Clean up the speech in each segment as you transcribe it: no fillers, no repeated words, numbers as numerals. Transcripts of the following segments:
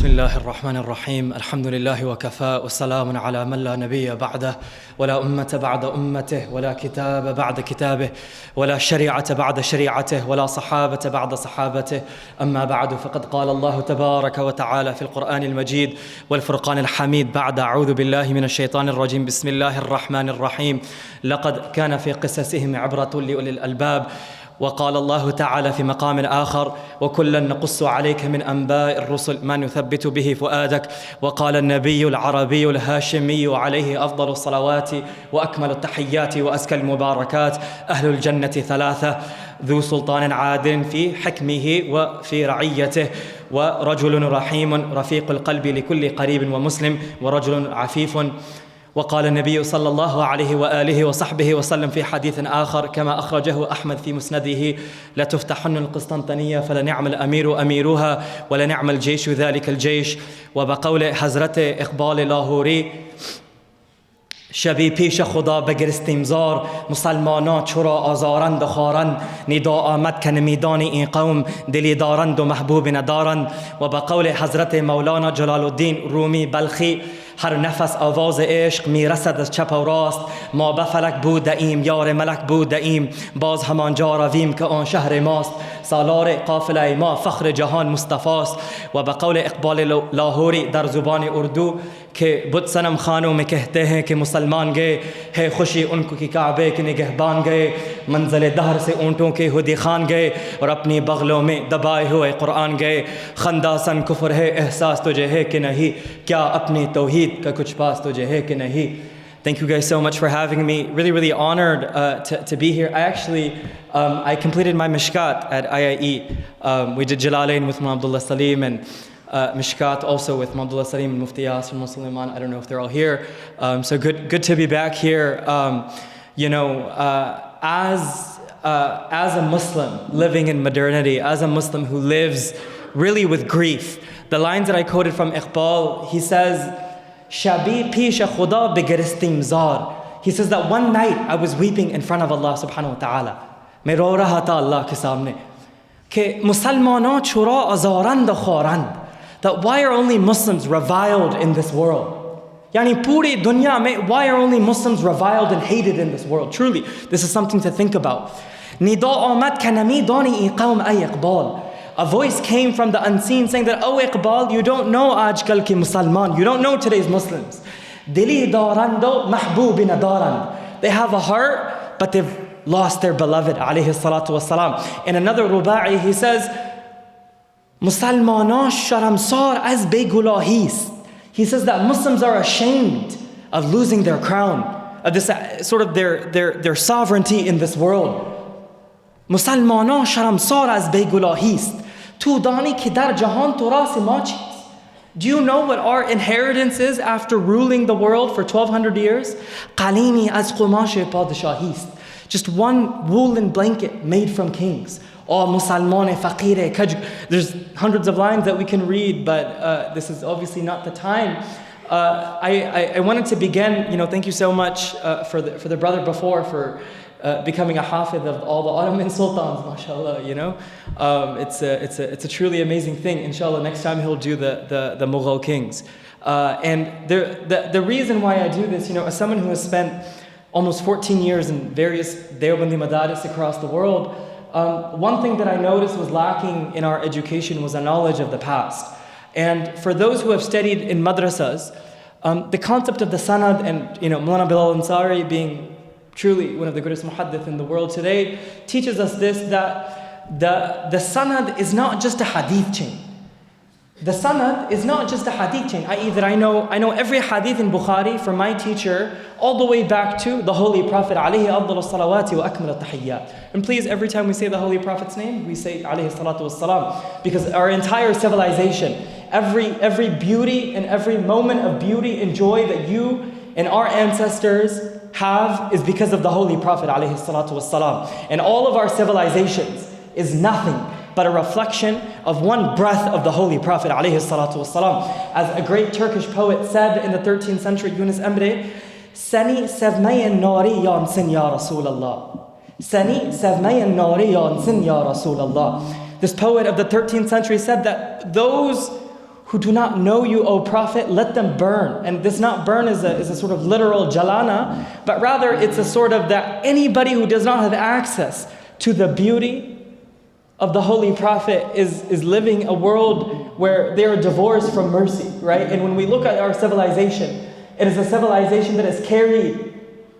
بسم الله الرحمن الرحيم الحمد لله وكفى والسلام على من لا نبي بعده ولا أمة بعد أمته ولا كتاب بعد كتابه ولا شريعة بعد شريعته ولا صحابة بعد صحابته أما بعد فقد قال الله تبارك وتعالى في القرآن المجيد والفرقان الحميد بعد أعوذ بالله من الشيطان الرجيم بسم الله الرحمن الرحيم لقد كان في قصصهم عبرة لأولي الألباب وقال الله تعالى في مقام آخر وكلا نقص عليك من أنباء الرسل ما نثبت به فؤادك وقال النبي العربي الهاشمي عليه أفضل الصلوات وأكمل التحيات وأزكى المباركات أهل الجنة ثلاثة ذو سلطان عادل في حكمه وفي رعيته ورجل رحيم رفيق القلب لكل قريب ومسلم ورجل عفيف وقال النبي صلى الله عليه وآله وصحبه وسلم في حديث آخر كما أخرجه أحمد في مسنده لتفتحن القسطنطينية فلنعم الأمير أميرها ولنعم الجيش ذلك الجيش وبقول حضرت اقبال لاهوری شبی پیش خدا بگرستیم زار مسلمانان چرا آزارند و خارند ندا آمد که نمیدان این قوم دلی دارند و محبوب ندارند و بقول حضرت مولانا جلال الدین رومی بلخی هر نفس آواز عشق میرسد از چپ و راست ما به فلک بودیم یار ملک بودیم باز همان جا رویم که آن شهر ماست سالار قافله ما فخر جهان مصطفاست و به قول اقبال لاهوری در زبان اردو کہ بت صنم خانوں میں کہتے ہیں کہ مسلمان گئے ہے خوشی ان کو کہ کعبے کے نگہبان گئے منزل دہر سے اونٹوں کے ہدی خان گئے اور اپنی بغلوں میں دبائے ہوئے قرآن گئے خنداسن کفر ہے احساس تجھے ہے کہ نہیں کیا اپنی توحید کا کچھ پاس تجھے ہے کہ نہیں. Thank you guys so much for having me. Really honored to be here. I completed my Mishkat at IIE. We did Jalalain with Abdullah Salim and Mishkat also with Abdullah Salim and Mufti Mudassir and Sulaiman. I don't know if they're all here. So good to be back here. As a Muslim living in modernity, as a Muslim who lives really with grief, the lines that I quoted from Iqbal, he says, Shabi pisha khuda bigaristim zar. He says that one night I was weeping in front of Allah subhanahu wa ta'ala. Main ro raha tha Allah ke samne. Ke musalmanan chura azarand wa kharand. That why are only Muslims reviled in this world? Yani puri dunya mein, why are only Muslims reviled and hated in this world? Truly, this is something to think about. Nida amad ka namidani iqawm ay Iqbal. A voice came from the unseen saying that, oh Iqbal, you don't know ajkal ki Musalman. You don't know today's Muslims. Dili darando mahboobi nadaran. They have a heart, but they've lost their beloved, alayhi salatu wassalam. In another ruba'i, he says, Musalmanan sharamsar az begulahist. He says that Muslims are ashamed of losing their crown, of this sort of their sovereignty in this world. Musalmanan sharamsar az begulahist. Tu dani ki dar jahan turas ma cheez. Do you know what our inheritance is after ruling the world for 1200 years? Qalimi az qumash padshahist. Just one woolen blanket made from kings. Oh, Musalman faqir kaj. There's hundreds of lines that we can read, but this is obviously not the time. I wanted to begin, thank you so much for the brother before for becoming a hafidh of all the Ottoman sultans, mashallah, It's a truly amazing thing. Inshallah, next time he'll do the Mughal kings. And the reason why I do this, as someone who has spent almost 14 years in various Deobandi madaris across the world, one thing that I noticed was lacking in our education was a knowledge of the past. And for those who have studied in madrasas, the concept of the sanad and Mawlāna Bilal Ansari being truly one of the greatest muhaddith in the world today teaches us this, that the sanad is not just a hadith chain. The sanad is not just a hadith chain, i.e. that I know every hadith in Bukhari from my teacher all the way back to the Holy Prophet alayhi afdalus salawati wa akmal tahiyyat. And please, every time we say the Holy Prophet's name, we say alayhi salatu wassalam, because our entire civilization, every beauty and every moment of beauty and joy that you and our ancestors have is because of the Holy Prophet alayhi salatu wassalam. And all of our civilizations is nothing but a reflection of one breath of the Holy Prophet alayhi salatu wassalam. As a great Turkish poet said in the 13th century, Yunus Emre, Seni sevmeyen nari yansın ya Rasulallah. Seni sevmeyen nari yansın ya Rasulallah. This poet of the 13th century said that those who do not know you, O Prophet, let them burn. And this not burn is a sort of literal jalana, but rather it's a sort of that anybody who does not have access to the beauty of the Holy Prophet is living a world where they are divorced from mercy, right? And when we look at our civilization, it is a civilization that has carried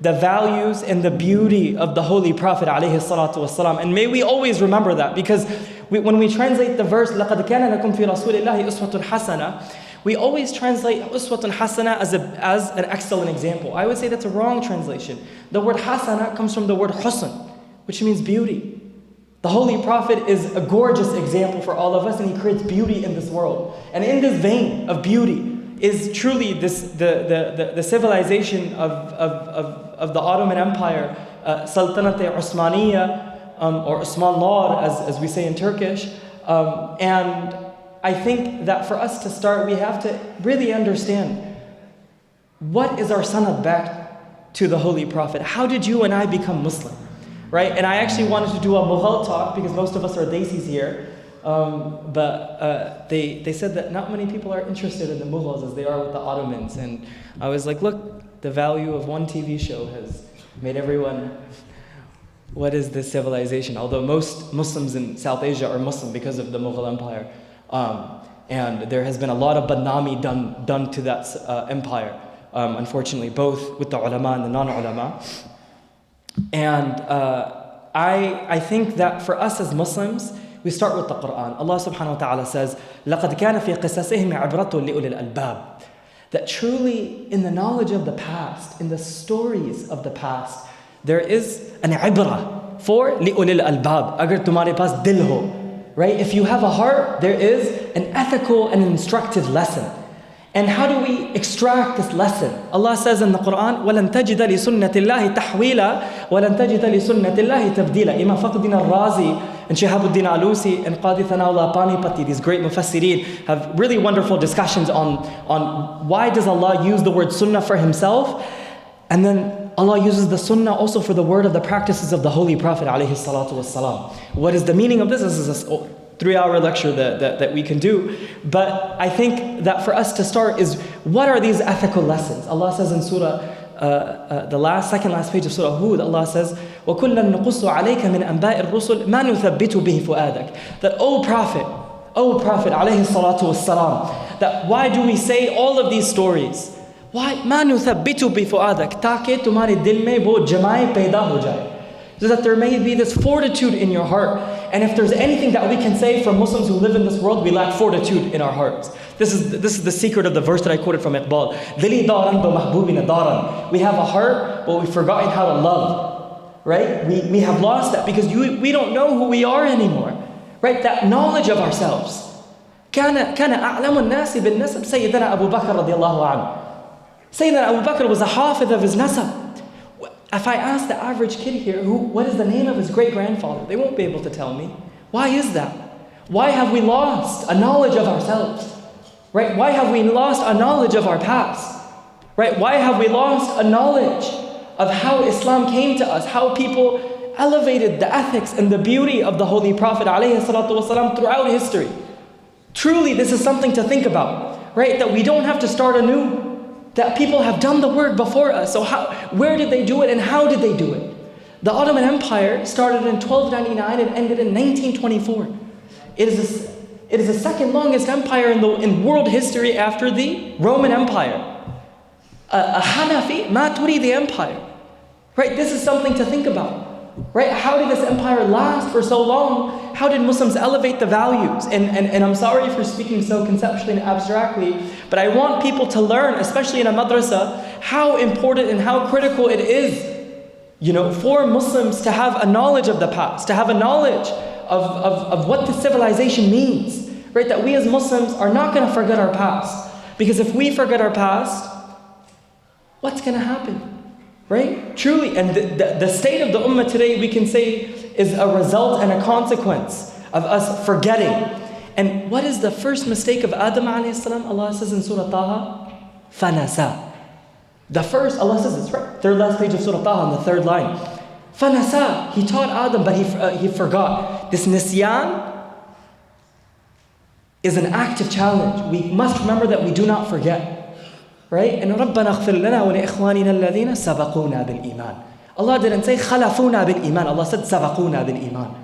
the values and the beauty of the Holy Prophet alayhi salatu wasalam. And may we always remember that, because when we translate the verse, لَقَدْ كَانَ لَكُمْ فِي رَسُولِ اللَّهِ أُسْوَةٌ حَسَنَةٌ, we always translate uswatun hasana as an excellent example. I would say that's a wrong translation. The word hasana comes from the word husn, which means beauty. The Holy Prophet is a gorgeous example for all of us, and he creates beauty in this world. And in this vein of beauty is truly the civilization of the Ottoman Empire, Sultanate Osmaniya, or Osmanlılar as we say in Turkish. And I think that for us to start, we have to really understand what is our sanad back to the Holy Prophet. How did you and I become Muslim? Right? And I actually wanted to do a Mughal talk because most of us are Desis here. But they said that not many people are interested in the Mughals as they are with the Ottomans. And I was like, look, the value of one TV show has made everyone, what is this civilization? Although most Muslims in South Asia are Muslim because of the Mughal Empire. And there has been a lot of badnami done to that empire, unfortunately, both with the ulama and the non-ulama. And I think that for us as Muslims, we start with the Quran. Allah subhanahu wa ta'ala says, لَقَدْ كَانَ فِي قِصَصِهِمْ عِبْرَةٌ لِأُولِي الْأَلْبَابِ. That truly in the knowledge of the past, in the stories of the past, there is an ibrah for لِأُولِي الْأَلْبَابِ. Agar tumhare paas dil ho. Right? If you have a heart, there is an ethical and instructive lesson. And how do we extract this lesson? Allah says in the Quran, وَلَن تَجِدَ لِسُنَّةِ اللَّهِ تَحْوِيلًا وَلَن تَجِدَ لِسُنَّةِ اللَّهِ تَبْدِيلًا. Imam Fakhruddin al-Razi and Shihabuddin Alusi and Qadi Thanaullah Panipati, these great mufassirin, have really wonderful discussions on why does Allah use the word sunnah for himself, and then Allah uses the sunnah also for the word of the practices of the Holy Prophet alayhi salatu wassalam. What is the meaning of this? This is a 3-hour lecture that we can do. But I think that for us to start is, what are these ethical lessons? Allah says in Surah, the second last page of Surah Hud, Allah says, وَكُلًّا نُقُصُّ عَلَيْكَ مِنْ أَنْبَاءِ الرُّسُلِ مَا نُثَبِّتُ بِهِ فُؤَادَكَ. That, O Prophet alayhi salatu wassalam, that why do we say all of these stories? Why? مَا نُثَبِّتُ بِهِ فُؤَادَكَ. Taake tumhare dil mein wo jamai paida ho jaye. So that there may be this fortitude in your heart. And if there's anything that we can say for Muslims who live in this world, we lack fortitude in our hearts. This is the secret of the verse that I quoted from Iqbal. Dili daran ba mahbubina daran. We have a heart, but we've forgotten how to love. Right? We have lost that because we don't know who we are anymore. Right? That knowledge of ourselves. كان أعلم الناس بالنسب سيدنا أبو بكر رضي الله عنه. Sayyidina Abu Bakr was a hafiz of his nasab. If I ask the average kid here, what is the name of his great-grandfather? They won't be able to tell me. Why is that? Why have we lost a knowledge of ourselves? Right? Why have we lost a knowledge of our past? Right? Why have we lost a knowledge of how Islam came to us, how people elevated the ethics and the beauty of the Holy Prophet ﷺ throughout history? Truly, this is something to think about, right? That we don't have to start anew. That people have done the work before us. So where did they do it and how did they do it? The Ottoman Empire started in 1299 and ended in 1924. It is the second longest empire in world history after the Roman Empire. A Hanafi, Maturidi empire. Right? This is something to think about. Right? How did this empire last for so long? How did Muslims elevate the values? And I'm sorry for speaking so conceptually and abstractly, but I want people to learn, especially in a madrasa, how important and how critical it is, for Muslims to have a knowledge of the past, to have a knowledge of what the civilization means. Right? That we as Muslims are not going to forget our past. Because if we forget our past, what's going to happen? Right? Truly, and the state of the ummah today, we can say, is a result and a consequence of us forgetting. And what is the first mistake of Adam alayhi salam? Allah says in Surah Taha, Fanasa. The first, Allah says, it's right, third last page of Surah Taha, on the third line. Fanasa, he taught Adam, but he forgot. This nisyan is an active challenge. We must remember that we do not forget. Right? And رَبَّنَا اغْفِرْ لَنَا وَلِإِخْوَانِنَا الَّذِينَ سَبَقُونَا بِالْإِيمَانِ. Allah didn't say خَلَفُونَا بِالْإِيمَانِ. Allah said سَبَقُونَا بِالْإِيمَانِ.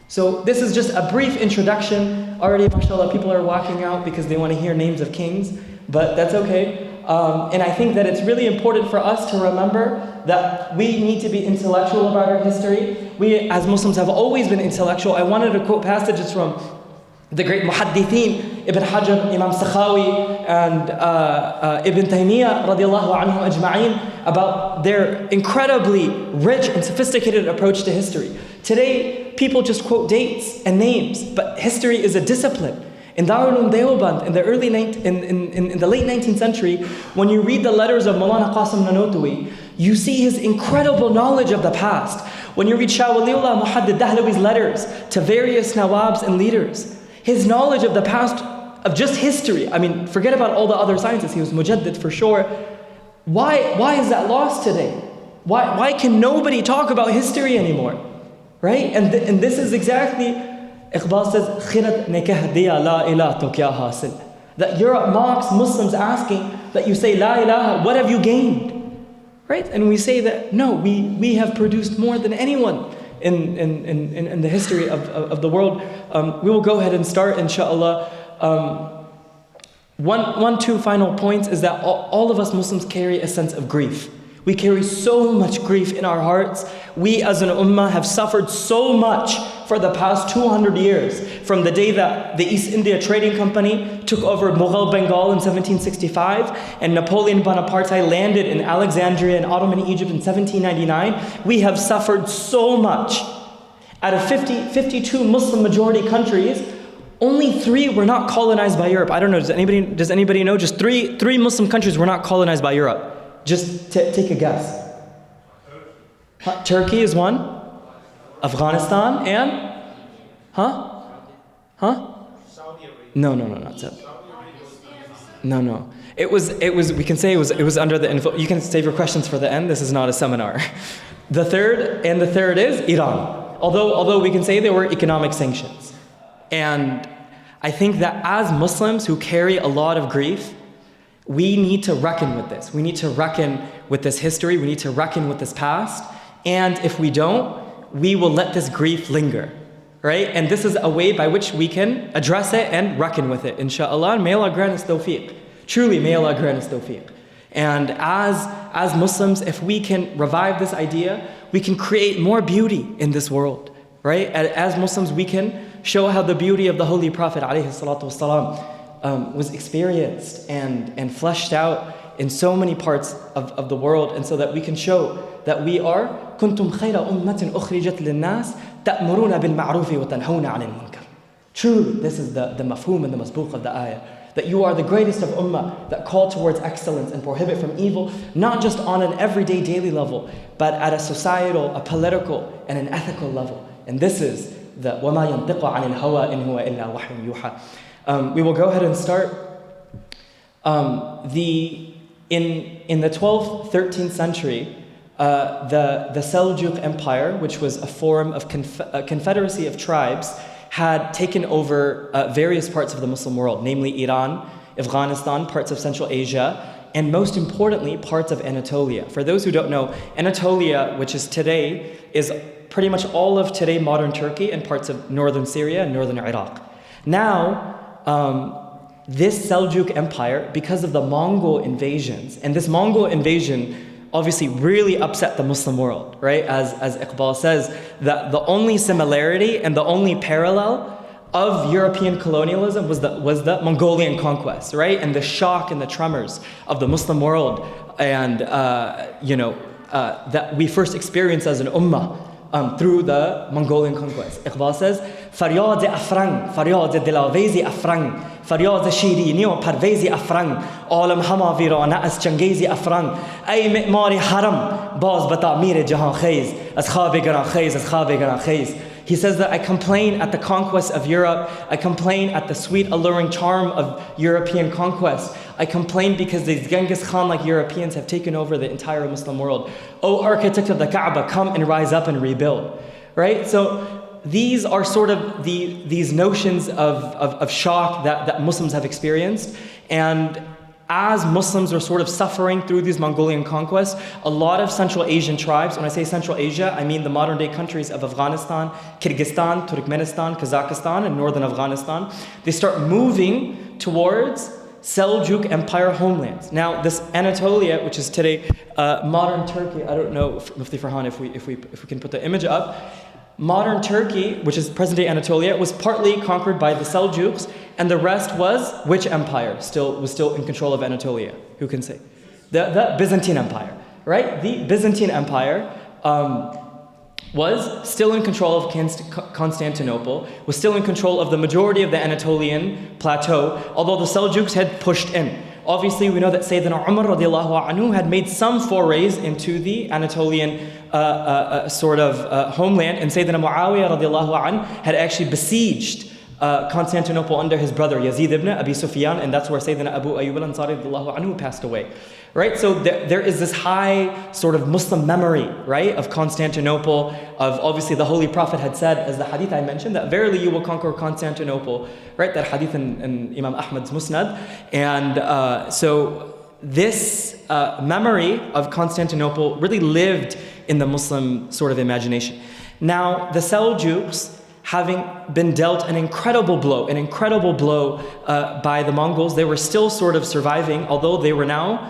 So this is just a brief introduction. Already, mashallah, people are walking out because they want to hear names of kings. But that's okay. And I think that it's really important for us to remember that we need to be intellectual about our history. We as Muslims have always been intellectual. I wanted to quote passages from the great muhaddithin, Ibn Hajar, Imam Sakhawi, and Ibn Taymiyyah radiallahu anhum ajma'in, about their incredibly rich and sophisticated approach to history. Today, people just quote dates and names, but history is a discipline. In Darul Uloom Deoband, in the late 19th century, when you read the letters of Mawlāna Saaleh, you see his incredible knowledge of the past. When you read Shah Waliullah Muhaddid Dahlawi's letters to various nawabs and leaders, his knowledge of the past, of just history, I mean, forget about all the other sciences, he was mujaddid for sure. Why is that lost today? Why can nobody talk about history anymore? Right? And this is exactly, Iqbal says, "Khirat nikah diya la ilaha to kya hasil." That Europe mocks Muslims asking that you say la ilaha, what have you gained? Right? And we say that no, we have produced more than anyone in the history of the world. We will go ahead and start, inshallah. Two final points is that all of us Muslims carry a sense of grief. We carry so much grief in our hearts. We as an ummah have suffered so much for the past 200 years, from the day that the East India Trading Company took over Mughal Bengal in 1765 and Napoleon Bonaparte landed in Alexandria in Ottoman Egypt in 1799. We have suffered so much. Out of 52 Muslim majority countries, only 3 were not colonized by Europe. I don't know, does anybody know? Just three Muslim countries were not colonized by Europe. Just take a guess. Turkey is one. Afghanistan and? Saudi Arabia. No, not Saudi. No. It was, we can say it was under the info. You can save your questions for the end. This is not a seminar. The third is Iran. Although we can say there were economic sanctions. And I think that as Muslims who carry a lot of grief, we need to reckon with this. We need to reckon with this history. We need to reckon with this past. And if we don't, we will let this grief linger, right? And this is a way by which we can address it and reckon with it, inshallah. And may Allah grant us tawfiq. Truly, may Allah grant us tawfiq. And as Muslims, if we can revive this idea, we can create more beauty in this world, right? As Muslims, we can show how the beauty of the Holy Prophet ﷺ was experienced and fleshed out in so many parts of the world, and so that we can show that we are كنتم خير أمة أخرجت للناس تأمرون بالمعروف وتنهون عن المنكر. Truly, this is the mafhum and the masbuq of the ayah, that you are the greatest of ummah that call towards excellence and prohibit from evil, not just on an everyday daily level, but at a societal, a political, and an ethical level. And this is the وَمَا يَنْطِقُ عَنِ الْهَوَىٰ إِنْ هُوَ إِلَّا وَحْيٌ يُوحَىٰ. We will go ahead and start. In the 12th, 13th century, the Seljuk Empire, which was a form of confederacy of tribes, had taken over various parts of the Muslim world, namely Iran, Afghanistan, parts of Central Asia, and most importantly, parts of Anatolia. For those who don't know, Anatolia, which is today, is pretty much all of today modern Turkey and parts of northern Syria and northern Iraq. Now, this Seljuk Empire, because of the Mongol invasions, and this Mongol invasion obviously really upset the Muslim world, right? As Iqbal says, that the only similarity and the only parallel of European colonialism was the Mongolian conquest, right? And the shock and the tremors of the Muslim world, and that we first experienced as an ummah through the Mongolian conquest. Iqbal says, فریاد افرنگ، فریاد دلاویزی افرنگ، فریاد شیرینی و پرویزی افرنگ، عالم همه ویرانه از چنگیزی افرنگ، ای معمار حرم باز به تعمیر جهان خیز، از خواب گران خیز، از خواب گران خیز. He says that I complain at the conquest of Europe. I complain at the sweet, alluring charm of European conquest. I complain because these Genghis Khan-like Europeans have taken over the entire Muslim world. O architect of the Kaaba, come and rise up and rebuild. Right? So these are sort of these notions of shock that Muslims have experienced. And as Muslims are sort of suffering through these Mongolian conquests, a lot of Central Asian tribes, when I say Central Asia, I mean the modern day countries of Afghanistan, Kyrgyzstan, Turkmenistan, Kazakhstan, and northern Afghanistan, they start moving towards Seljuk Empire homelands. Now, this Anatolia, which is today modern Turkey, I don't know, Mufti Farhan, if we can put the image up. Modern Turkey, which is present-day Anatolia, was partly conquered by the Seljuks, and the rest was which empire was still in control of Anatolia? Who can say? The Byzantine Empire, right? The Byzantine Empire was still in control of Constantinople, was still in control of the majority of the Anatolian plateau, although the Seljuks had pushed in. Obviously, we know that Sayyidina Umar radiallahu anhu had made some forays into the Anatolian homeland, and Sayyidina Muawiyah radiallahu anhu had actually besieged Constantinople under his brother Yazid ibn Abi Sufyan, and that's where Sayyidina Abu Ayyub al-Ansari radiallahu anhu passed away. Right? So there is this high sort of Muslim memory, right, of Constantinople, of obviously the Holy Prophet had said, as the hadith I mentioned, that verily you will conquer Constantinople, right? That hadith in Imam Ahmad's Musnad. And so this memory of Constantinople really lived in the Muslim sort of imagination. Now, the Seljuks, having been dealt an incredible blow by the Mongols, they were still sort of surviving, although they were now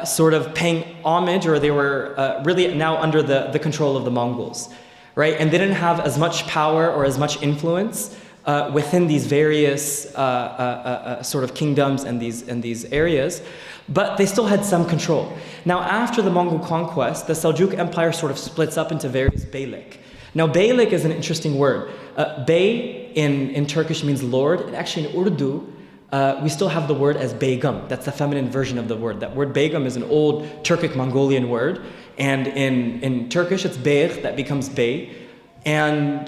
sort of paying homage, or they were really now under the control of the Mongols, right? And they didn't have as much power or as much influence within these various sort of kingdoms and these areas, but they still had some control. Now, after the Mongol conquest, the Seljuk Empire sort of splits up into various beylik. Now, beylik is an interesting word. Bey in Turkish means lord, and actually in Urdu, we still have the word as begum. That's the feminine version of the word. That word begum is an old Turkic Mongolian word. And in Turkish, it's beyg, that becomes bey. And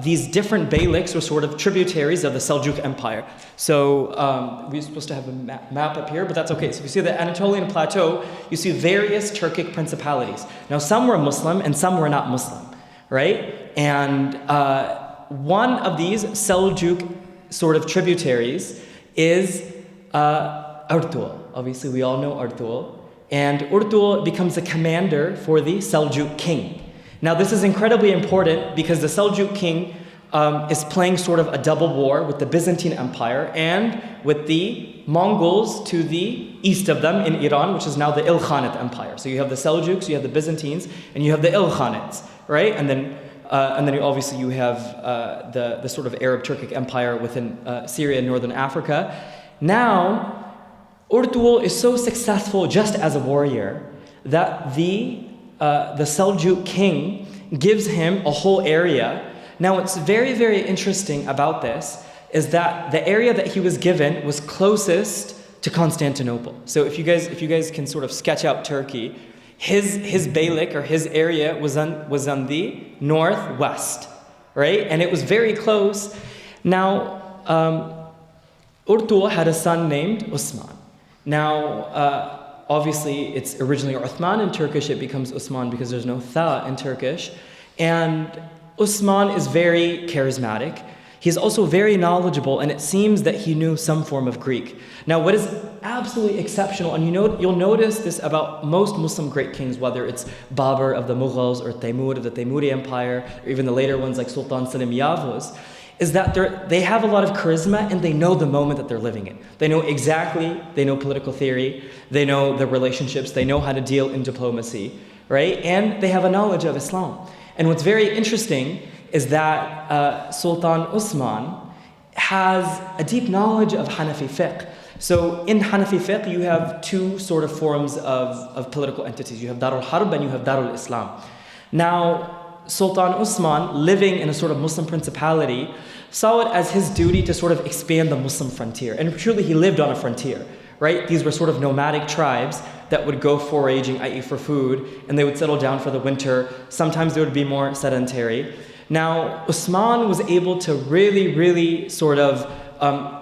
these different beyliks were sort of tributaries of the Seljuk Empire. So we're supposed to have a map up here, but that's okay. So you see the Anatolian plateau, you see various Turkic principalities. Now, some were Muslim and some were not Muslim, right? And one of these Seljuk sort of tributaries is Ertuğrul. Obviously, we all know Ertuğrul. And Ertuğrul becomes the commander for the Seljuk king. Now, this is incredibly important because the Seljuk king is playing sort of a double war with the Byzantine Empire and with the Mongols to the east of them in Iran, which is now the Ilkhanate Empire. So you have the Seljuks, you have the Byzantines, and you have the Ilkhanates, right? And then obviously you have the sort of Arab Turkic Empire within Syria and northern Africa. Now, Ertuğrul is so successful just as a warrior that the Seljuk king gives him a whole area. Now, what's very, very interesting about this is that the area that he was given was closest to Constantinople. So if you guys can sort of sketch out Turkey, his beylik or his area was on the northwest, right? And it was very close. Now, Ertuğrul had a son named Osman. Now, obviously, it's originally Uthman in Turkish. It becomes Osman because there's no tha in Turkish. And Osman is very charismatic. He's also very knowledgeable, and it seems that he knew some form of Greek. Now, what is absolutely exceptional, and you'll notice this about most Muslim great kings, whether it's Babur of the Mughals or Taimur of the Taimuri Empire, or even the later ones like Sultan Selim Yavuz, is that they have a lot of charisma and they know the moment that they're living in. They know political theory, they know the relationships, they know how to deal in diplomacy, right? And they have a knowledge of Islam. And what's very interesting is that Sultan Osman has a deep knowledge of Hanafi fiqh. So in Hanafi fiqh, you have two sort of forms of political entities. You have Darul Harb and you have Darul Islam. Now, Sultan Osman, living in a sort of Muslim principality, saw it as his duty to sort of expand the Muslim frontier. And truly, he lived on a frontier, right? These were sort of nomadic tribes that would go foraging, i.e. for food, and they would settle down for the winter. Sometimes they would be more sedentary. Now, Osman was able to really, really sort of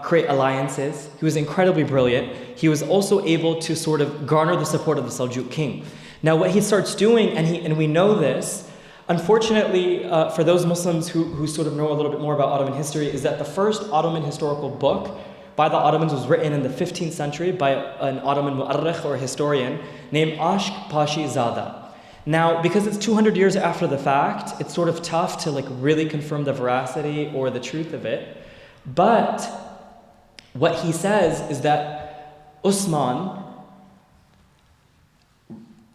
create alliances. He was incredibly brilliant. He was also able to sort of garner the support of the Seljuk king. Now, what he starts doing, and we know this, Unfortunately, for those Muslims who sort of know a little bit more about Ottoman history, is that the first Ottoman historical book by the Ottomans was written in the 15th century by an Ottoman mu'arrikh or historian named Ashq Pashi Zada. Now, because it's 200 years after the fact, it's sort of tough to like really confirm the veracity or the truth of it. But what he says is that Osman,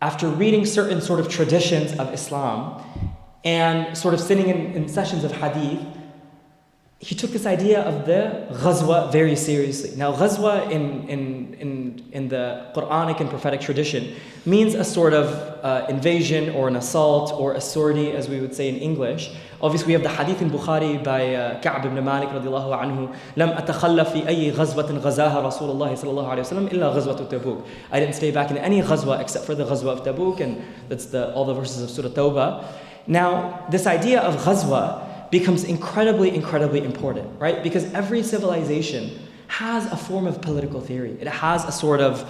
after reading certain sort of traditions of Islam and sort of sitting in sessions of hadith, he took this idea of the ghazwa very seriously. Now, ghazwa in the Quranic and prophetic tradition means a sort of invasion or an assault or a sortie, as we would say in English. Obviously, we have the hadith in Bukhari by Ka'b ibn Malik radiallahu anhu, لَمْ أَتَخَلَّ فِي أَيِّ غَزْوَةٍ غَزَاهَا رَسُولُ اللَّهِ صَلَى اللَّهُ عَلَيْهِ وسلم إِلَّا غَزْوَةُ تَبُوك. I didn't stay back in any ghazwa except for the ghazwa of Tabuk, and that's all the verses of Surah Tawbah. Now, this idea of ghazwa becomes incredibly, incredibly important, right? Because every civilization has a form of political theory. It has a sort of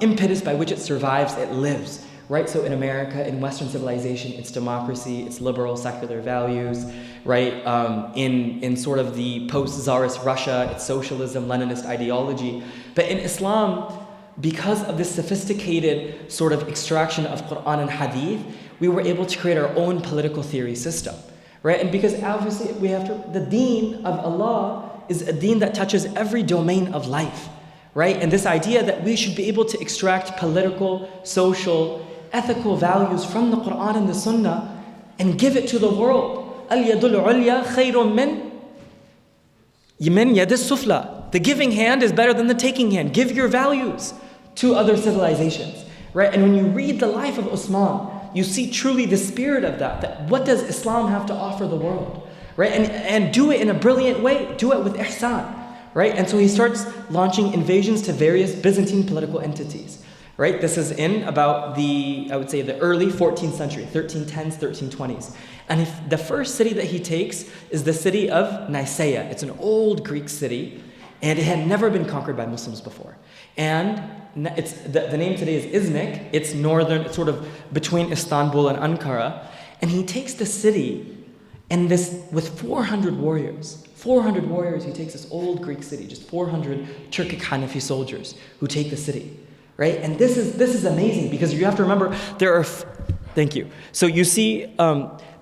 impetus by which it survives, it lives, right? So in America, in Western civilization, it's democracy, it's liberal, secular values, right? In sort of the post-Tsarist Russia, it's socialism, Leninist ideology. But in Islam, because of this sophisticated sort of extraction of Quran and Hadith, we were able to create our own political theory system, right? And because obviously we have to, the deen of Allah is a deen that touches every domain of life, right? And this idea that we should be able to extract political, social, ethical values from the Quran and the Sunnah and give it to the world. Al-yadul ulya khayrun min yadis sufla. The giving hand is better than the taking hand. Give your values to other civilizations, right? And when you read the life of Osman, you see truly the spirit of that what does Islam have to offer the world, right? And do it in a brilliant way. Do it with ihsan, right? And so he starts launching invasions to various Byzantine political entities, right? This is in about I would say the early 14th century, 1310s, 1320s. And the first city that he takes is the city of Nicaea. It's an old Greek city, and it had never been conquered by Muslims before. And it's the name today is Iznik. It's northern, it's sort of between Istanbul and Ankara. And he takes the city, and with 400 warriors. 400 warriors, he takes this old Greek city, just 400 Turkic Hanafi soldiers who take the city, right? And this is amazing, because you have to remember there are. Thank you. So you see,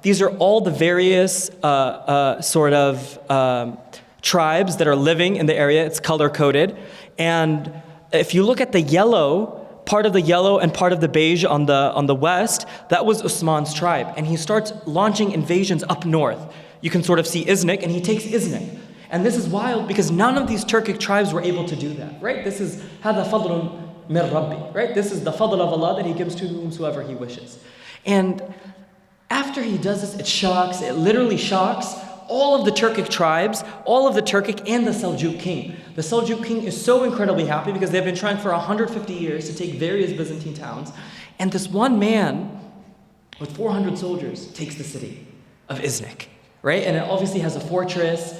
these are all the various tribes that are living in the area. It's color coded, and if you look at the yellow, part of the yellow and part of the beige on the west, that was Osman's tribe. And he starts launching invasions up north. You can sort of see Iznik, and he takes Iznik. And this is wild because none of these Turkic tribes were able to do that, right? This is هَذَا فَضْلٌ مِنْ رَبِّي, right? This is the fadl of Allah that He gives to whomsoever He wishes. And after he does this, it literally shocks all of the Turkic tribes, all of the Turkic and the Seljuk king. The Seljuk king is so incredibly happy because they've been trying for 150 years to take various Byzantine towns. And this one man with 400 soldiers takes the city of Iznik, right? And it obviously has a fortress.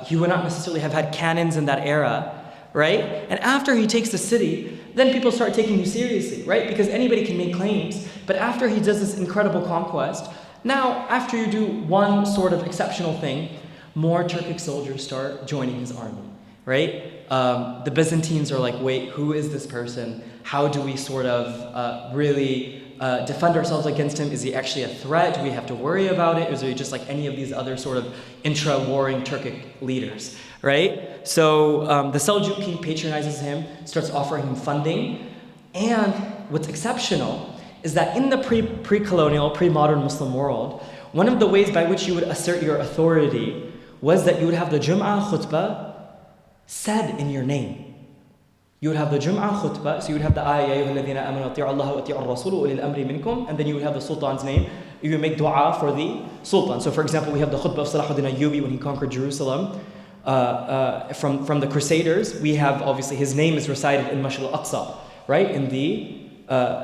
He would not necessarily have had cannons in that era, right? And after he takes the city, then people start taking you seriously, right? Because anybody can make claims. But after he does this incredible conquest, now, after you do one sort of exceptional thing, more Turkic soldiers start joining his army, right? The Byzantines are like, wait, who is this person? How do we sort of really defend ourselves against him? Is he actually a threat? Do we have to worry about it? Or is he just like any of these other sort of intra-warring Turkic leaders, right? So the Seljuk king patronizes him, starts offering him funding. And what's exceptional is that in the pre-colonial, pre-modern Muslim world, one of the ways by which you would assert your authority was that you would have the Jum'ah khutbah said in your name. You would have the Jum'ah khutbah, so you would have the ayah, Ya ayyuhalladhina amanu ati'u Allah wa ati'u ar-rasul wa ulil amri minkum, and then you would have the sultan's name. You would make dua for the sultan. So for example, we have the khutbah of Salahuddin Ayyubi when he conquered Jerusalem from the Crusaders. We have, obviously, his name is recited in Masjid al-Aqsa, right, in the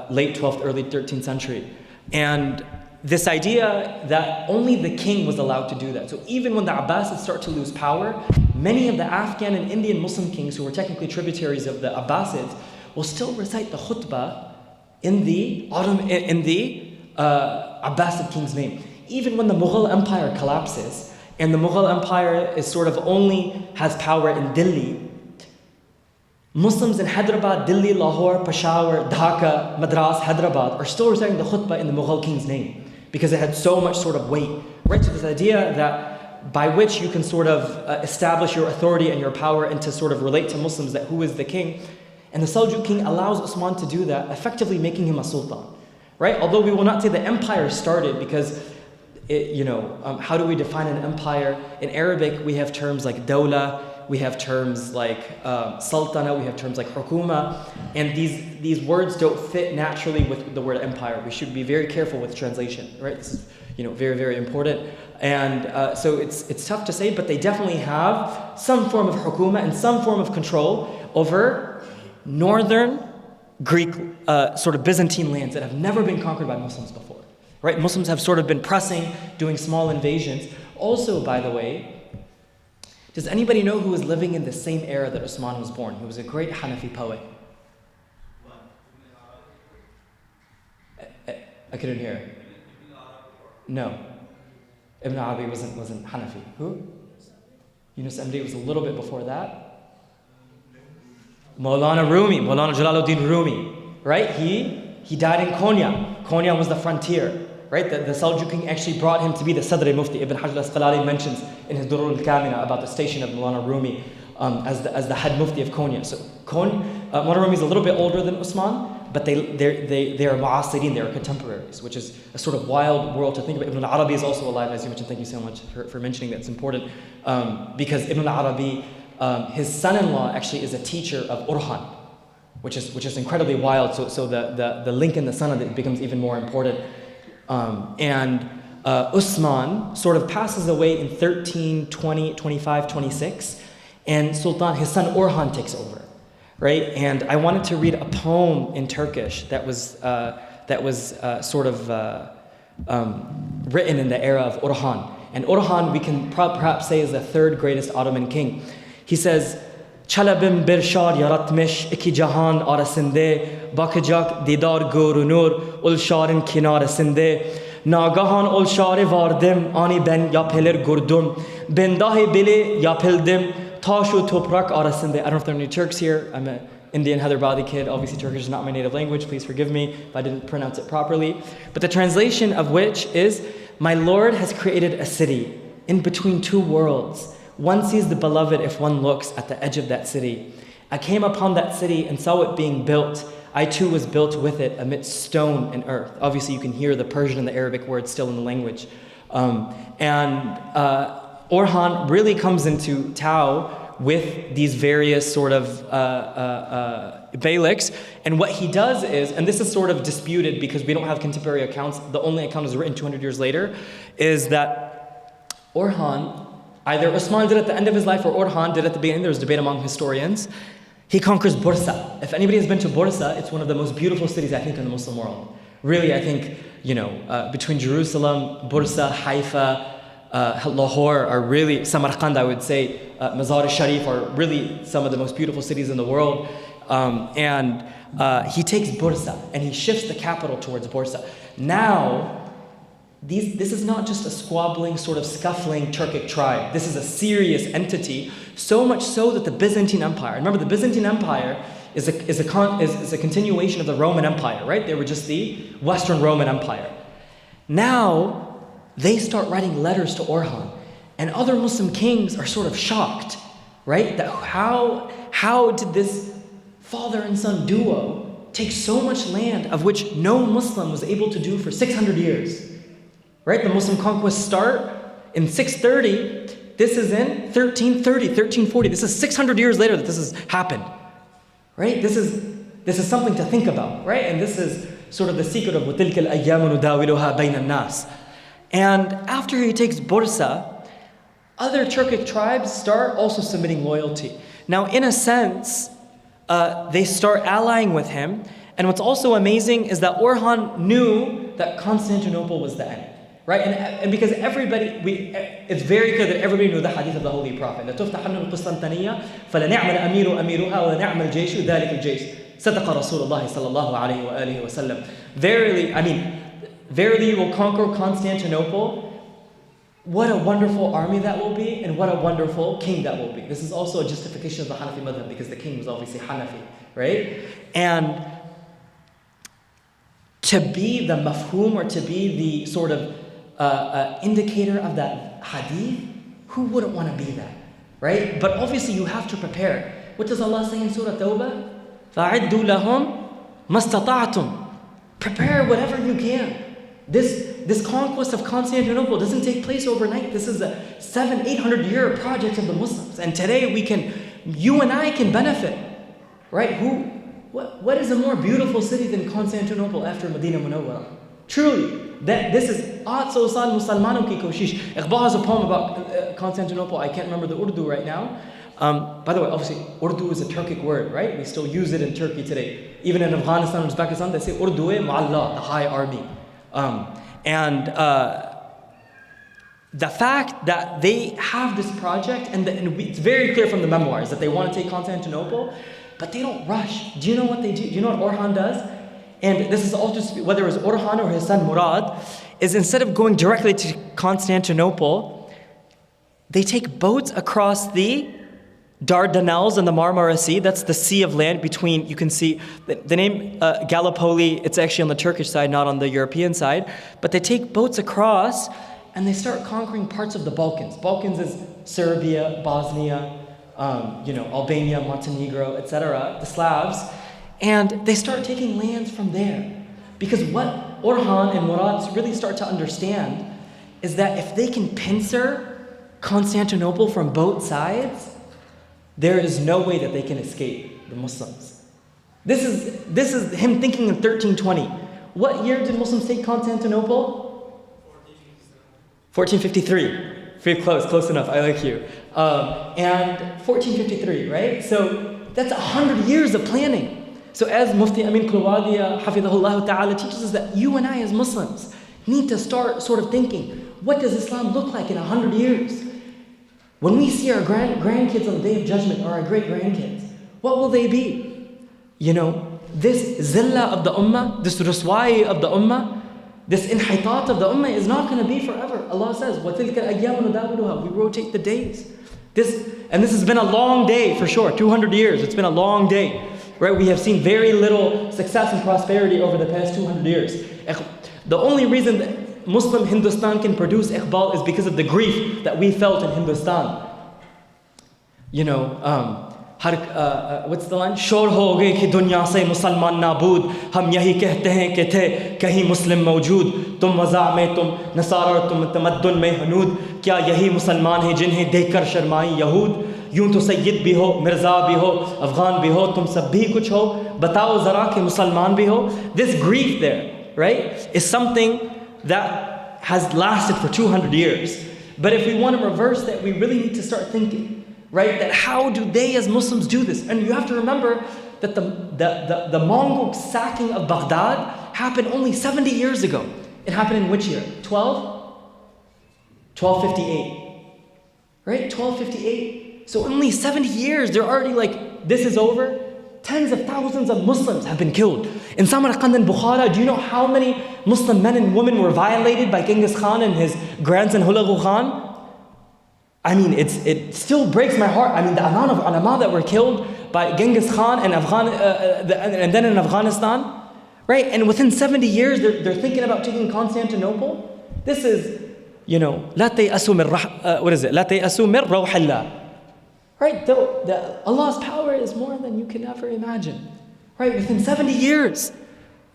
late 12th, early 13th century. And this idea that only the king was allowed to do that. So even when the Abbasids start to lose power, many of the Afghan and Indian Muslim kings who were technically tributaries of the Abbasids will still recite the khutbah in the Abbasid king's name. Even when the Mughal Empire collapses, and the Mughal Empire is sort of only has power in Delhi, Muslims in Hyderabad, Delhi, Lahore, Peshawar, Dhaka, Madras, Hyderabad are still reciting the khutbah in the Mughal king's name because it had so much sort of weight. Right? So this idea that by which you can sort of establish your authority and your power and to sort of relate to Muslims that who is the king. And the Seljuk king allows Osman to do that, effectively making him a sultan. Right? Although we will not say the empire started because how do we define an empire? In Arabic, we have terms like dawla, we have terms like sultana, we have terms like hukuma, and these words don't fit naturally with the word empire. We should be very careful with translation, right? This is very, very important. And so it's tough to say, but they definitely have some form of hukuma and some form of control over northern Greek sort of Byzantine lands that have never been conquered by Muslims before. Right? Muslims have sort of been pressing, doing small invasions. Also, by the way, does anybody know who was living in the same era that Osman was born? He was a great Hanafi poet. I couldn't hear. No. Ibn Arabi wasn't Hanafi. Who? Yunus Emdi was a little bit before that. Mawlāna Jalaluddin Rumi. Right? He died in Konya. Konya was the frontier. Right? The Seljuk king actually brought him to be the Sadr Mufti. Ibn Hajar al-Asqalani mentions in his Darul Kamina about the station of Mawlāna Rumi as the head Mufti of Konya. So Mawlāna Rumi is a little bit older than Osman, but they are mu'asirin, they are contemporaries, which is a sort of wild world to think about. Ibn Arabi is also alive, as you mentioned. Thank you so much for mentioning that. It's important because Ibn Arabi, his son-in-law actually is a teacher of Orhan, which is incredibly wild. So the link in the son becomes even more important. Osman sort of passes away in 1320, 25, 26, and Sultan, his son Orhan, takes over, right? And I wanted to read a poem in Turkish that was written in the era of Orhan. And Orhan, we can perhaps say, is the third greatest Ottoman king. He says, "Çalabim bir şar yaratmış iki cihan arasında bakacak didar görünür ol şarın kinarasında nagahan ol şarı vardım ani ben yapılır gurdum ben dahi bile yapıldım taş ve toprak arasında." I don't know if there are any Turks here. I'm an Indian Hyderabadi kid. Obviously Turkish is not my native language. Please forgive me if I didn't pronounce it properly. But the translation of which is, "My Lord has created a city in between two worlds. One sees the beloved if one looks at the edge of that city. I came upon that city and saw it being built. I too was built with it amidst stone and earth." Obviously you can hear the Persian and the Arabic words still in the language. Orhan really comes into Tao with these various sort of beyliks. And what he does is, and this is sort of disputed because we don't have contemporary accounts, the only account is written 200 years later, is that Orhan, either Osman did at the end of his life or Orhan did at the beginning. There was debate among historians. He conquers Bursa. If anybody has been to Bursa, it's one of the most beautiful cities, I think, in the Muslim world. Really, I think, between Jerusalem, Bursa, Haifa, Lahore are really, Samarkand, I would say, Mazar-e-Sharif are really some of the most beautiful cities in the world. He takes Bursa and he shifts the capital towards Bursa. Now, this is not just a squabbling, sort of scuffling Turkic tribe. This is a serious entity, so much so that the Byzantine Empire, remember the Byzantine Empire is a continuation of the Roman Empire, right? They were just the Western Roman Empire. Now, they start writing letters to Orhan, and other Muslim kings are sort of shocked, right? That how did this father and son duo take so much land of which no Muslim was able to do for 600 years? Right? The Muslim conquests start in 630. This is in 1330, 1340. This is 600 years later that this has happened. Right? This is something to think about, right? And this is sort of the secret of وَتِلْكَ الْأَيَّامُ نُدَاوِلُهَا بَيْنَ النَّاسِ. And after he takes Bursa, other Turkic tribes start also submitting loyalty. Now, in a sense, they start allying with him. And what's also amazing is that Orhan knew that Constantinople was the end. Right? And because it's very clear that everybody knew the hadith of the Holy Prophet. لَتُفْتَحَنَّ الْقُسْطَنْطِنِيَّةَ فَلَنِعْمَ الْأَمِيرُ أَمِيرُهَا وَلَنِعْمَ الْجَيْشُ ذَلِكَ الْجَيْشُ صَدَقَ رَسُولُ اللَّهِ صَلَّى اللَّهُ عَلَيْهِ وَآلِهِ وَسَلَّمَ. Verily, verily you will conquer Constantinople. What a wonderful army that will be, and what a wonderful king that will be. This is also a justification of the Hanafi madhab, because the king was obviously Hanafi, right? And to be the mafhum, or to be the sort of indicator of that hadith, who wouldn't want to be that, right? But obviously you have to prepare. What does Allah say in Surah Tawbah? فَأَعِدُّوا لَهُمْ مَا اسْتَطَعْتُمْ. Prepare whatever you can. This conquest of Constantinople doesn't take place overnight. This is a 700-800 year project of the Muslims. And today you and I can benefit, right? What is a more beautiful city than Constantinople after Medina Munawwara? Truly, this is Aat So Sal Musalmano Ki Koshish. Iqbal has a poem about Constantinople. I can't remember the Urdu right now. By the way, obviously, Urdu is a Turkic word, right? We still use it in Turkey today. Even in Afghanistan and Uzbekistan, they say Urdu ma'allah, the high army. The fact that they have this project, and it's very clear from the memoirs that they want to take Constantinople, but they don't rush. Do you know what they do? Do you know what Orhan does? And this is all just, whether it's Orhan or his son Murad, is instead of going directly to Constantinople, they take boats across the Dardanelles and the Marmara Sea. That's the sea of land between, you can see the name Gallipoli, it's actually on the Turkish side, not on the European side. But they take boats across and they start conquering parts of the Balkans. Balkans is Serbia, Bosnia, Albania, Montenegro, etc., the Slavs. And they start taking lands from there. Because what Orhan and Murad really start to understand is that if they can pincer Constantinople from both sides, there is no way that they can escape the Muslims. This is him thinking in 1320. What year did Muslims take Constantinople? 1453. Very close enough. I like you. And 1453, right? So that's 100 years of planning. So as Mufti Amin Kulwadiya, Hafidhahullah Ta'ala, teaches us that you and I as Muslims need to start sort of thinking, what does Islam look like in 100 years? When we see our grandkids on the Day of Judgment, or our great-grandkids, what will they be? This zillah of the ummah, this ruswai of the ummah, this inhitat of the ummah is not going to be forever. Allah says, وَتِلْكَ الْأَيَّامُ نُدَاوِلُهَا. We rotate the days. This has been a long day for sure, 200 years. It's been a long day. Right? We have seen very little success and prosperity over the past 200 years. The only reason that Muslim Hindustan can produce iqbal is because of the grief that we felt in Hindustan. What's the line? Shor ho gaye ki dunya se Musalman nabood, hum yahi kehte hain ke the kahin Muslim mawjood, tum waza mein tum nasara aur tum tamaddun mein hanood, kya yahi Musalman hai jinhe dekhkar sharmai Yahud? यूं तो सैयद भी हो, मिर्ज़ा भी हो, अफ़गान भी हो, तुम सब भी कुछ हो, बताओ ज़रा कि मुसलमान भी हो. This grief there, right, is something that has lasted for 200 years. But if we want to reverse that, we really need to start thinking, right, that how do they as Muslims do this? And you have to remember that the Mongol sacking of Baghdad happened only 70 years ago. It happened in which year? 1258. Right? 1258. So in only 70 years, they're already like, this is over. Tens of thousands of Muslims have been killed. In Samarkand and Bukhara, do you know how many Muslim men and women were violated by Genghis Khan and his grandson Hulagu Khan? I mean, it still breaks my heart. I mean, the amount of ulama that were killed by Genghis Khan and then in Afghanistan, right? And within 70 years, they're thinking about taking Constantinople. This is, لا تيأسوا من what is it? لا تيأسوا من روح الله. Right? Allah's power is more than you can ever imagine. Right? Within 70 years.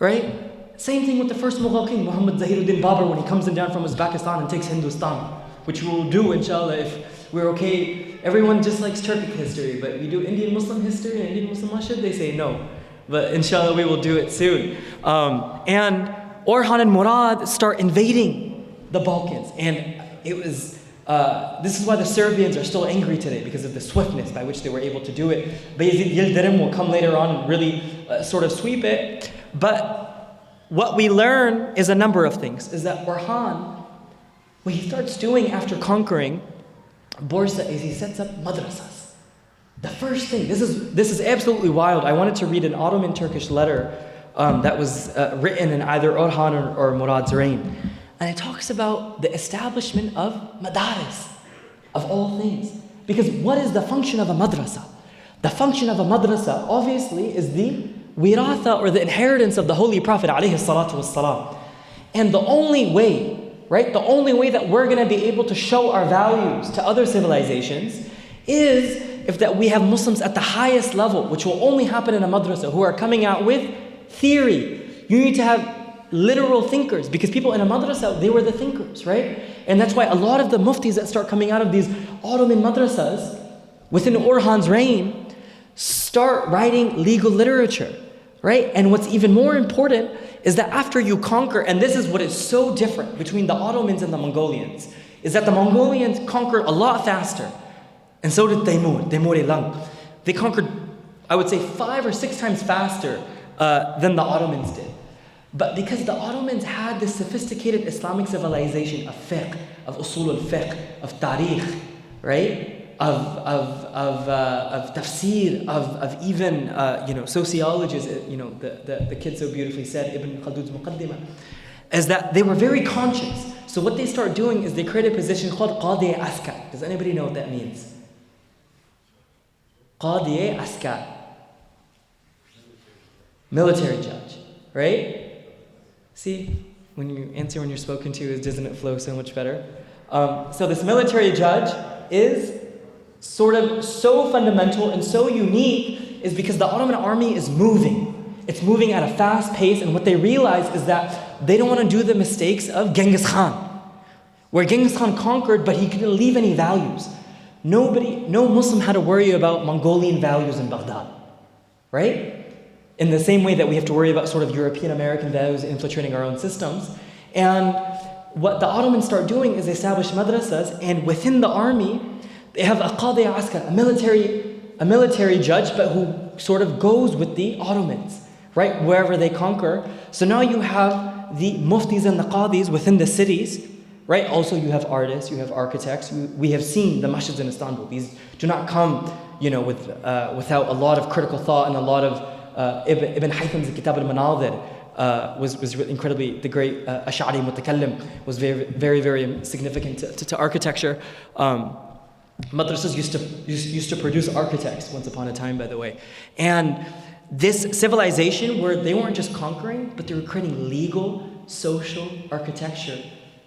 Right? Same thing with the first Mughal king, Muhammad Zahiruddin Babur, when he comes down from Uzbekistan and takes Hindustan, which we will do, inshallah, if we're okay. Everyone just likes Turkic history, but we do Indian Muslim history and Indian Muslim Mashhad, they say no. But inshallah, we will do it soon. And Orhan and Murad start invading the Balkans. And it was... this is why the Serbians are still angry today, because of the swiftness by which they were able to do it. Bayezid Yildirim will come later on and really sort of sweep it. But what we learn is a number of things. Is that Orhan, what he starts doing after conquering Borsa is he sets up madrasas. The first thing, this is absolutely wild. I wanted to read an Ottoman Turkish letter that was written in either Orhan or Murad's reign. And it talks about the establishment of madaris, of all things. Because what is the function of a madrasa? The function of a madrasa, obviously, is the wiratha, or the inheritance of the Holy Prophet alayhi salatu wassalam. And the only way, right, the only way that we're going to be able to show our values to other civilizations is if that we have Muslims at the highest level, which will only happen in a madrasa, who are coming out with theory. You need to have literal thinkers, because people in a madrasa, they were the thinkers, right? And that's why a lot of the muftis that start coming out of these Ottoman madrasas within Orhan's reign start writing legal literature, right? And what's even more important is that after you conquer, and this is what is so different between the Ottomans and the Mongolians, is that the Mongolians conquered a lot faster, and so did Temur Lang. They conquered, I would say, 5 or 6 times faster than the Ottomans did. But because the Ottomans had this sophisticated Islamic civilization of fiqh, of usul al-fiqh, of tarikh, right? Of tafsir, of even sociologists. The kid so beautifully said, Ibn Khaldun's Muqaddimah, is that they were very conscious. So what they start doing is they create a position called Qadi Askar. Does anybody know what that means? Qadi Askar, military judge, right? See, when you answer when you're spoken to, doesn't it flow so much better? So this military judge is sort of so fundamental and so unique, is because the Ottoman army is moving. It's moving at a fast pace, and what they realize is that they don't want to do the mistakes of Genghis Khan, where Genghis Khan conquered, but he couldn't leave any values. No Muslim had to worry about Mongolian values in Baghdad, right? In the same way that we have to worry about sort of European American values infiltrating our own systems. And what the Ottomans start doing is they establish madrasas, and within the army, they have a Qadi Askar, a military judge, but who sort of goes with the Ottomans, right, wherever they conquer. So now you have the muftis and the qadis within the cities, right? Also you have artists, you have architects. We have seen the masjids in Istanbul. These do not come, without a lot of critical thought and a lot of Ibn Haytham's Kitab al-Manadhir was incredibly, the great Ash'ari Mutakallim was very, very, very significant to architecture. Madrasas used to produce architects once upon a time, by the way. And this civilization, where they weren't just conquering, but they were creating legal, social architecture,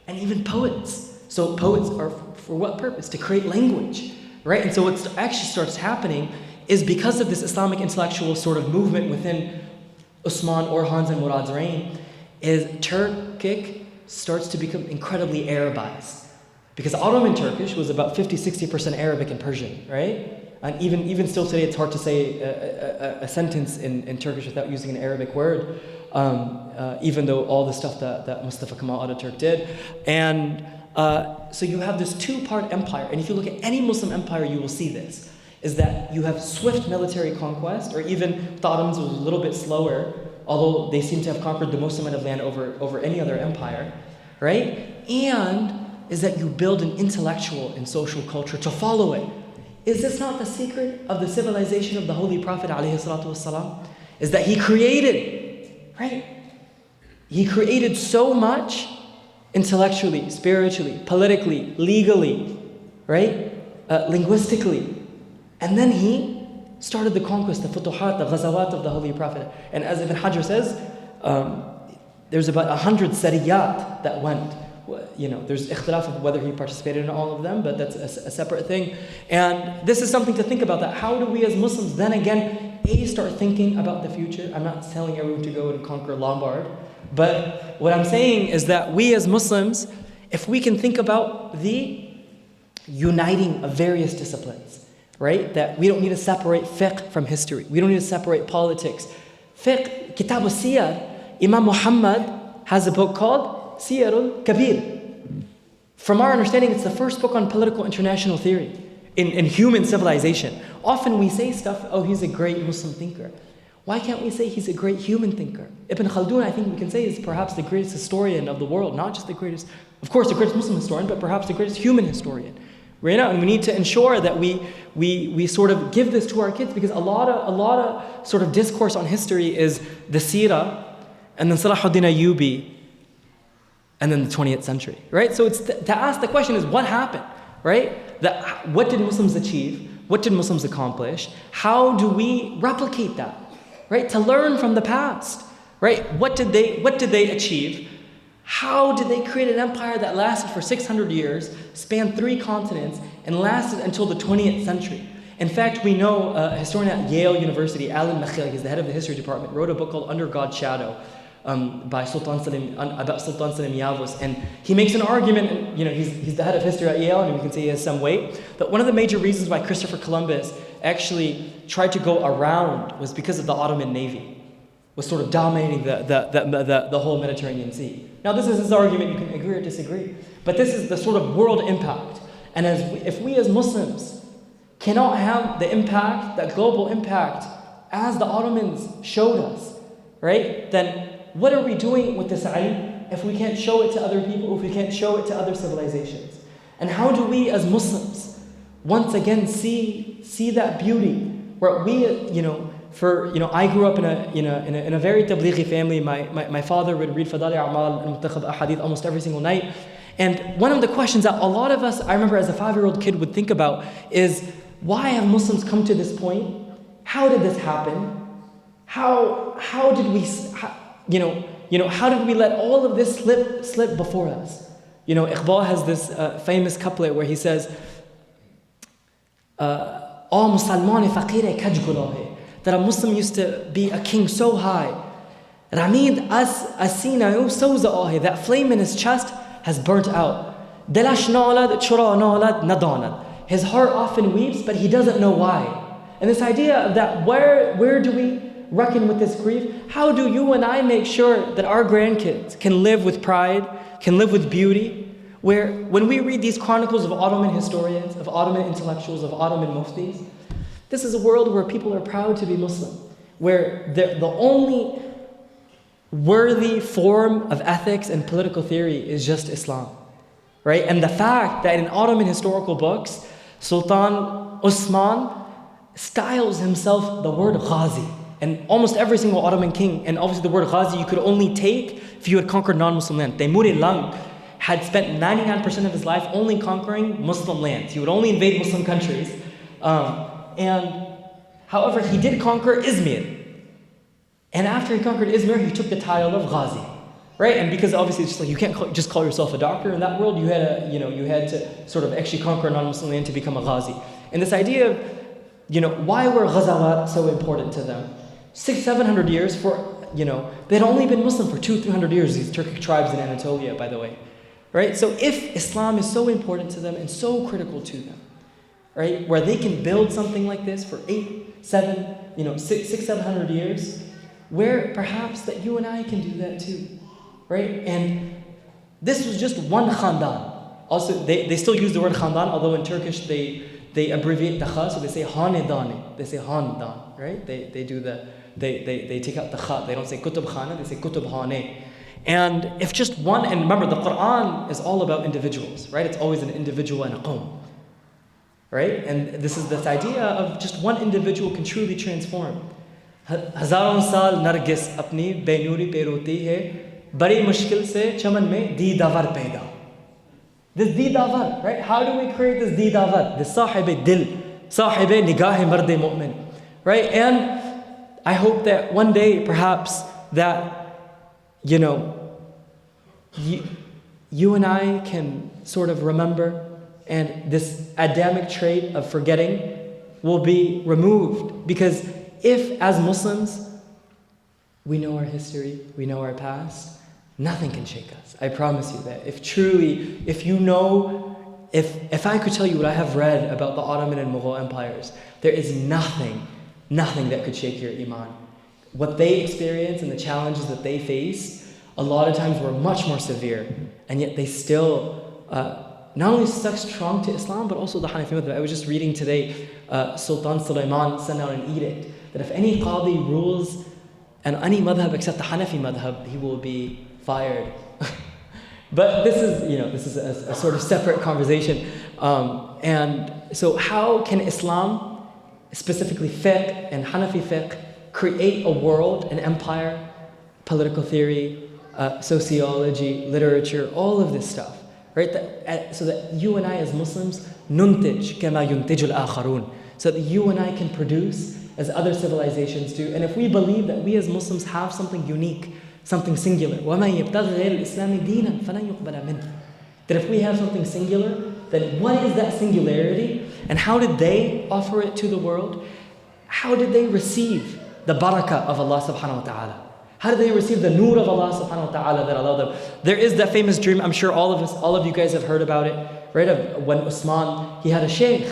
and even poets. So poets are for what purpose? To create language, right? And so what actually starts happening is, because of this Islamic intellectual sort of movement within Osman, Orhan's, and Murad's reign, is Turkic starts to become incredibly Arabized. Because Ottoman Turkish was about 50-60% Arabic and Persian, right? And even still today, it's hard to say a sentence in Turkish without using an Arabic word, even though all the stuff that Mustafa Kemal Ataturk did. And so you have this 2-part empire. And if you look at any Muslim empire, you will see this, is that you have swift military conquest, or even the Ottomans was a little bit slower, although they seem to have conquered the most amount of land over any other empire, right? And is that you build an intellectual and social culture to follow it. Is this not the secret of the civilization of the Holy Prophet ﷺ? Is that he created, right? He created so much intellectually, spiritually, politically, legally, right? Linguistically. And then he started the conquest, the futuhat, the ghazawat of the Holy Prophet. And as Ibn Hajar says, there's about 100 sariyat that went. There's ikhtilaf of whether he participated in all of them, but that's a separate thing. And this is something to think about, that how do we as Muslims then again, start thinking about the future? I'm not telling everyone to go and conquer Lombard, but what I'm saying is that we as Muslims, if we can think about the uniting of various disciplines, right? That we don't need to separate fiqh from history. We don't need to separate politics. Fiqh, Kitab al-Siyar, Imam Muhammad has a book called Siyarul Kabir. From our understanding, it's the first book on political international theory in human civilization. Often we say stuff, oh, he's a great Muslim thinker. Why can't we say he's a great human thinker? Ibn Khaldun, I think we can say, is perhaps the greatest historian of the world. Not just the greatest, of course, the greatest Muslim historian, but perhaps the greatest human historian. right now, and we need to ensure that we sort of give this to our kids, because a lot of sort of discourse on history is the Seerah, and then Salahuddin Ayyubi, and then the 20th century, right? So it's to ask the question is, what happened, right? What did Muslims achieve? What did Muslims accomplish? How do we replicate that, right? To learn from the past, right? What did they achieve? How did they create an empire that lasted for 600 years, spanned 3 continents, and lasted until the 20th century? In fact, we know a historian at Yale University, Alan Makhil, he's the head of the history department, wrote a book called Under God's Shadow by Sultan Salim Yavuz, and he makes an argument, and he's the head of history at Yale, and we can say he has some weight, that one of the major reasons why Christopher Columbus actually tried to go around was because of the Ottoman Navy was sort of dominating the whole Mediterranean Sea. Now this is his argument, you can agree or disagree, but this is the sort of world impact. And if we as Muslims cannot have the impact, that global impact, as the Ottomans showed us, right? Then what are we doing with this ilm if we can't show it to other people, if we can't show it to other civilizations? And how do we as Muslims once again see that beauty where we, I grew up in a very tablighi family. My father would read Fadali A'mal and Muntakhab Ahadith almost every single night. And one of the questions that a lot of us, I remember as a 5-year-old kid, would think about is, why have Muslims come to this point? How did this happen? How did we let all of this slip before us? Iqbal has this famous couplet where he says, "O Musalman faqir kaj gula hai," that a Muslim used to be a king so high. Ramid asina sawza, that flame in his chest has burnt out. Delash nalad chura nalad nadanad. His heart often weeps, but he doesn't know why. And this idea of that, where do we reckon with this grief? How do you and I make sure that our grandkids can live with pride, can live with beauty? Where when we read these chronicles of Ottoman historians, of Ottoman intellectuals, of Ottoman muftis, this is a world where people are proud to be Muslim, where the only worthy form of ethics and political theory is just Islam, right? And the fact that in Ottoman historical books, Sultan Osman styles himself the word Ghazi, and almost every single Ottoman king, and obviously the word Ghazi you could only take if you had conquered non-Muslim land. Taimur Lang had spent 99% of his life only conquering Muslim lands. He would only invade Muslim countries. However, he did conquer Izmir. And after he conquered Izmir, he took the title of Ghazi, right? And because obviously it's just like you can't just call yourself a doctor in that world. You had to sort of actually conquer a non-Muslim land to become a Ghazi. And this idea of, why were Ghazawat so important to them? 600-700 years they'd only been Muslim for 200-300 years, these Turkic tribes in Anatolia, by the way, right? So if Islam is so important to them and so critical to them, right, where they can build something like this for 600-700 years, where perhaps that you and I can do that too, right? And this was just one khandan. Also, they still use the word khandan, although in Turkish they abbreviate the kha, so they say hanedane, they say handan, right? They take out the kha, they don't say kutub khana, they say kutub hane. And if just one, and remember the Quran is all about individuals, right? It's always an individual and a qawm, right? And this is this idea of just one individual can truly transform. हजारों साल नरगिस अपनी बेनूरी पे रोती है बड़ी मुश्किल से चमन में दीदावर पैदा. This दीदावर, right? How do we create this दीदावर? This Sahib दिल, साहिब निगाह मर्द मु'min, right? And I hope that one day, perhaps, that you and I can sort of remember, and this Adamic trait of forgetting will be removed, because if, as Muslims, we know our history, we know our past, nothing can shake us. I promise you that. If I could tell you what I have read about the Ottoman and Mughal empires, there is nothing that could shake your iman. What they experienced and the challenges that they faced, a lot of times were much more severe, and yet they still not only stuck strong to Islam, but also the Hanafi madhab. I was just reading today, Sultan Sulaiman sent out an edict that if any qadi rules and any madhab except the Hanafi madhab, he will be fired. But this is a sort of separate conversation. And so how can Islam, specifically fiqh and Hanafi fiqh, create a world, an empire, political theory, sociology, literature, all of this stuff, right? So that you and I as Muslims, nuntij kama yuntijul akharun, so that you and I can produce as other civilizations do. And if we believe that we as Muslims have something unique, something singular, وَمَنْ يَبْتَغِ غَيْرَ الْإِسْلَامِ دِينًا فَلَنْ يُقْبَلَ مِنْهُ, that if we have something singular, then what is that singularity? And how did they offer it to the world? How did they receive the barakah of Allah subhanahu wa ta'ala? How did they receive the nur of Allah subhanahu wa ta'ala that allowed them? There is that famous dream, I'm sure all of you guys have heard about it, right? Of when Osman, he had a sheikh,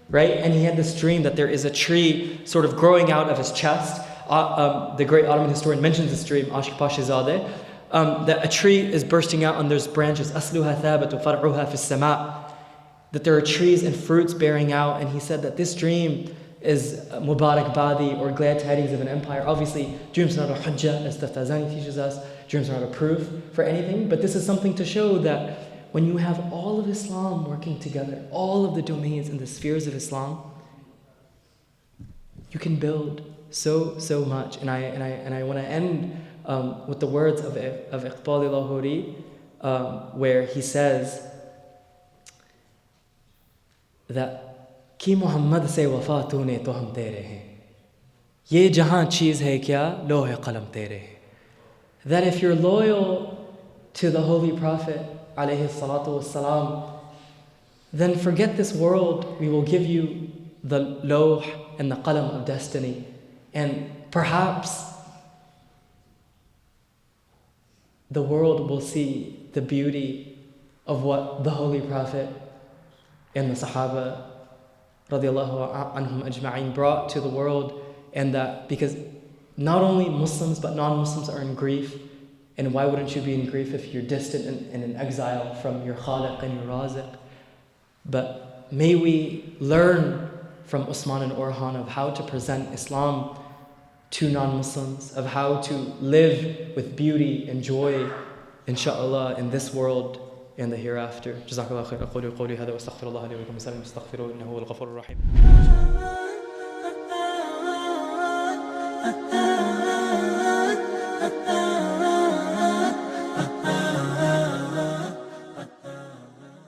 right? And he had this dream that there is a tree sort of growing out of his chest. The great Ottoman historian mentions this dream, Ashq Pashizadeh, that a tree is bursting out and there's branches, أَصْلُهَا ثَابَتُ فَرْعُهَا فِي السَّمَاءِ, that there are trees and fruits bearing out. And he said that this dream is Mubarak Badi, or glad tidings of an empire. Obviously, dreams are not a hujjah, as Taftazani teaches us. Dreams are not a proof for anything, but this is something to show that when you have all of Islam working together, all of the domains and the spheres of Islam, you can build so much. And I want to end with the words of Iqbal Lahori, where he says that कि मोहम्मद से वफा तूने तो हम तेरे हैं, ये जहां चीज़ है क्या लोहे कलम तेरे हैं. That if you're loyal to the Holy Prophet alayhi salatu wassalam, then forget this world. We will give you the lawh and the qalam of destiny, and perhaps the world will see the beauty of what the Holy Prophet and the Sahaba radiallahu anhum ajma'in brought to the world. And that because not only Muslims but non-Muslims are in grief, and why wouldn't you be in grief if you're distant and in exile from your Khaliq and your Raziq? But may we learn from Osman and Orhan of how to present Islam to non-Muslims, of how to live with beauty and joy, inshallah, in this world and the hereafter. Jazakallah khair. أقول قولي هذا وأستغفر الله لي ولكم. استغفروه إنه هو الغفور الرحيم.